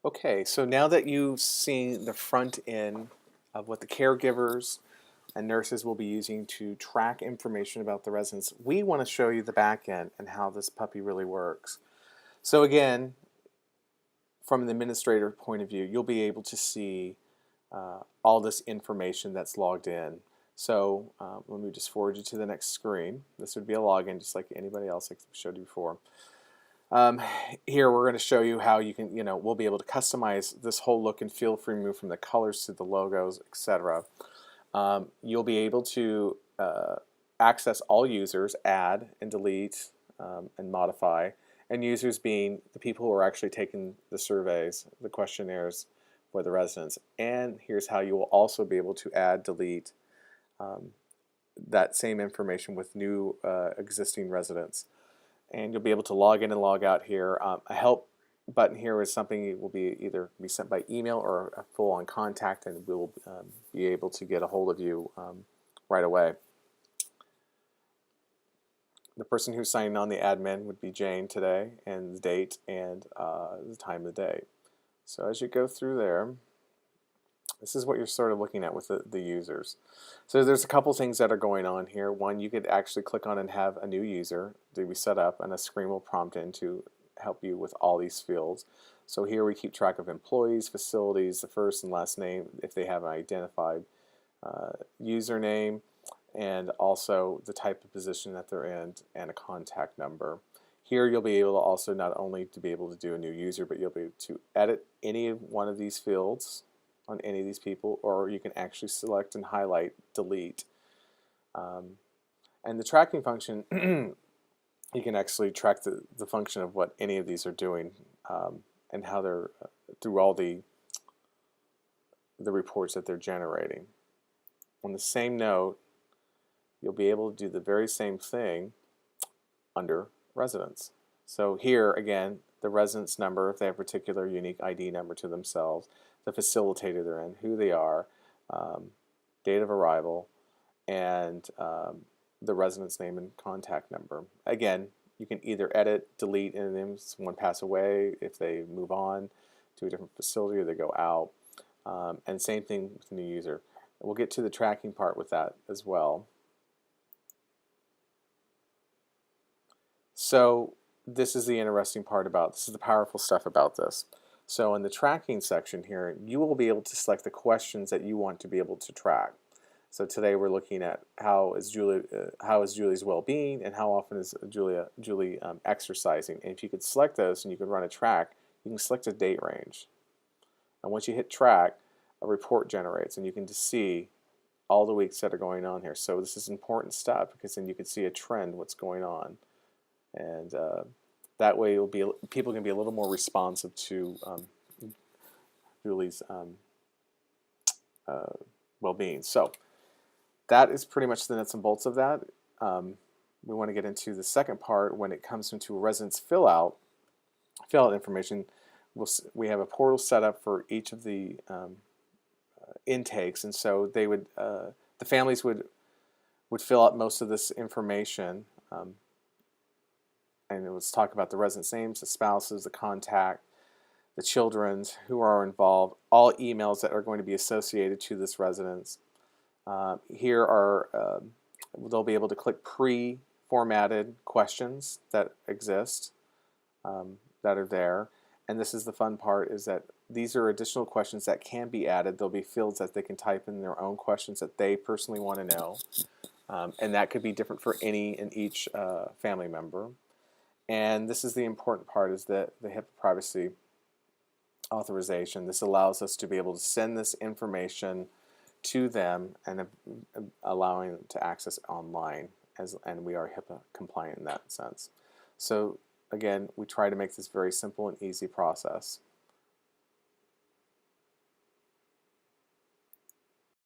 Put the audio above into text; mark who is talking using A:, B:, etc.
A: Okay, so now that you've seen the front end of what the caregivers and nurses will be using to track information about the residents, we want to show you the back end and how this puppy really works. So again, from an administrator point of view, you'll be able to see all this information that's logged in. So let me just forward you to the next screen. This would be a login just like anybody else I showed you before. Here we're going to show you how you can, we'll be able to customize this whole look and feel for move from the colors to the logos, etc. You'll be able to access all users, add and delete and modify, and users being the people who are actually taking the surveys, the questionnaires for the residents. And here's how you will also be able to add, delete that same information with new existing residents. And you'll be able to log in and log out here. A help button here is something that will be either be sent by email or a full-on contact, and we'll be able to get a hold of you right away. The person who's signing on, the admin, would be Jane today, and the date and the time of the day. So as you go through there, this is what you're sort of looking at with the users. So there's a couple things that are going on here. One, you could actually click on and have a new user to be set up, and a screen will prompt in to help you with all these fields. So here we keep track of employees, facilities, the first and last name if they have an identified username, and also the type of position that they're in and a contact number. Here you'll be able to also not only to be able to do a new user, but you'll be able to edit any one of these fields on any of these people, or you can actually select and highlight, delete. And the tracking function, you can actually track the function of what any of these are doing and how they're through all the reports that they're generating. On the same note, you'll be able to do the very same thing under residents. So here again, the residence number, if they have a particular unique ID number to themselves, the facilitator they're in, who they are, date of arrival, and the resident's name and contact number. Again, you can either edit, delete, and then someone pass away, if they move on to a different facility or they go out, and same thing with the new user. We'll get to the tracking part with that as well. So this is the interesting part about this, is the powerful stuff about this. So in the tracking section here, you will be able to select the questions that you want to be able to track. So today we're looking at how is Julie's well-being, and how often is Julie exercising. And if you could select those and you could run a track, you can select a date range. And once you hit track, a report generates, and you can just see all the weeks that are going on here. So this is important stuff because then you can see a trend, what's going on. And that way people can be a little more responsive to Julie's well-being. So that is pretty much the nuts and bolts of that. We want to get into the second part when it comes into residence fill out information. We have a portal set up for each of the intakes, and so they would the families would fill out most of this information. And let's talk about the residents' names, the spouses, the contact, the children who are involved, all emails that are going to be associated to this residence. Here are, they'll be able to click pre-formatted questions that exist, that are there. And this is the fun part, is that these are additional questions that can be added. There'll be fields that they can type in their own questions that they personally want to know. And that could be different for any and each family member. And this is the important part, is that the HIPAA privacy authorization. This allows us to be able to send this information to them and allowing them to access it online, and we are HIPAA compliant in that sense. So again, we try to make this very simple and easy process.